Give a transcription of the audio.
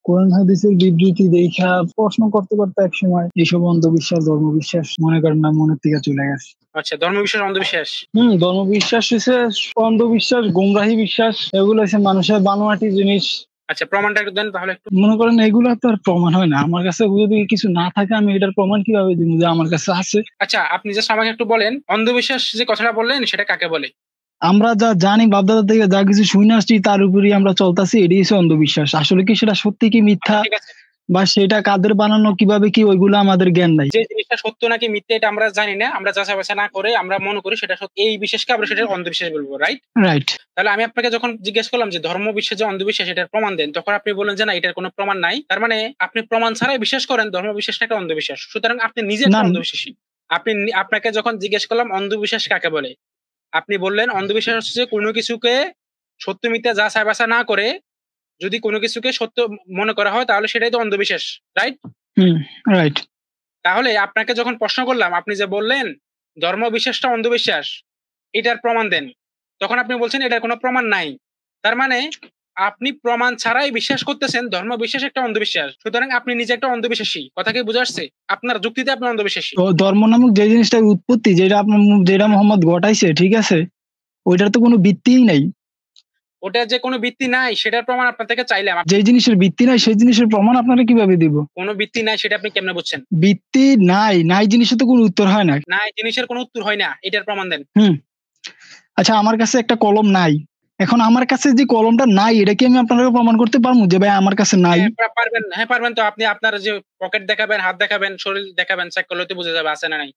কোরআন হাদিসের বিবৃতি দেখা প্রশ্ন করতে করতে একসময় এইসব অন্ধবিশ্বাস ধর্মবিশ্বাস মনে করেন না মনের থেকে চলে গেছে। আচ্ছা, ধর্মবিশ্বাস অন্ধবিশ্বাস। ধর্মবিশ্বাস হচ্ছে অন্ধবিশ্বাস, গুমরাহি বিশ্বাস, এগুলো হচ্ছে মানুষের বানোয়াটি জিনিস। আচ্ছা, প্রমাণটা একটু দেন তাহলে একটু। মনে করেন এগুলো তো আর প্রমাণ হয় না। আমার কাছে যদি কিছু না থাকে আমি এটার প্রমাণ কিভাবে দিব যে আমার কাছে আছে? আচ্ছা, আপনি জাস্ট আমাকে একটু বলেন অন্ধবিশ্বাস যে কথাটা বললেন সেটা কাকে বলে? আমরা যা জানি বাপদাদা থেকে যা কিছু শুনে আসছি তার উপরই আমরা চলতেছি, এটাই হচ্ছে অন্ধবিশ্বাস। আসলে কি সেটা সত্যি কি আচ্ছা, মিথ্যা ঠিক আছে। বা সেটা কাদের বানানো কিভাবে কি ওইগুলো আমাদের জ্ঞান নাই। যে জিনিসটা সত্য নাকি মিথ্যা এটা আমরা জানি না, আমরা যাচাই বাছাই না করে আমরা মনে করি সেটা সত্য, এই বিশ্বাসকে আমরা সেটা অন্ধবিশ্বাস বলবো, রাইট? রাইট। তাহলে আমি আপনাকে যখন জিজ্ঞেস করলাম যে ধর্মবিশ্বাস যে অন্ধবিশ্বাস এটার প্রমাণ দেন, তখন আপনি বললেন যে না, এটার কোনো প্রমাণ নাই। তার মানে আপনি প্রমাণ ছাড়াই বিশ্বাস করেন ধর্মবিশ্বাসটা একটা অন্ধবিশ্বাস। সুতরাং আপনি নিজে না একটা অন্ধবিশ্বাসী। আপনাকে যখন জিজ্ঞেস করলাম অন্ধবিশ্বাস কাকে বলে, আপনি বললেন অন্ধবিশ্বাস হচ্ছে যে কোনো কিছুকে সত্য মিথ্যা যাচাই বাছাই না করে যদি কোনো কিছুকে সত্য মনে করা হয় তাহলে সেটাই তো অন্ধবিশ্বাস, রাইট? হুম। রাইট। তাহলে আপনাকে যখন প্রশ্ন করলাম, আপনি যে বললেন ধর্মবিশ্বাসটা অন্ধবিশ্বাস, এটার প্রমাণ দেন, তখন আপনি বলছেন এটার কোনো প্রমাণ নাই। তার মানে আপনি প্রমাণ ছাড়াই বিশ্বাস করতেছেন ধর্মবিশ্বাস একটা অন্ধবিশ্বাস। সুতরাং আপনি নিজে একটা অন্ধবিশ্বাসী। কথা কি বুঝা আসছে? আপনার যুক্তিতে আপনি অন্ধবিশ্বাসী। তো ধর্ম নামক যে জিনিসটার উৎপত্তি, যেটা মোহাম্মদ ঘটাইছে, ঠিক আছে, ওইটার তো কোনো ভিত্তিই নাই। ওটা যে কোনো ভিত্তি নাই সেটার প্রমাণ আপনার থেকে চাইলাম। যে জিনিসের ভিত্তি নাই সেই জিনিসের প্রমাণ আপনারা কিভাবে দিব? কোনো ভিত্তি নাই সেটা আপনি কেমনে বুঝছেন? ভিত্তি নাই, নাই জিনিসের তো কোনো উত্তর হয় না। নাই জিনিসের কোনো উত্তর হয় না, এটার প্রমাণ দেন। হুম। আচ্ছা, আমার কাছে একটা কলম নাই। এখন আমার কাছে যে কলমটা নাই এটা কি আমি আপনাকে প্রমাণ করতে পারবো যে ভাই আমার কাছে নাই? হ্যাঁ, পারবেন। হ্যাঁ, পারবেন তো। আপনি আপনার যে পকেট দেখাবেন, হাত দেখাবেন, শরীর দেখাবেন, চেক করলে তো বোঝা যাবে আছে না নাই।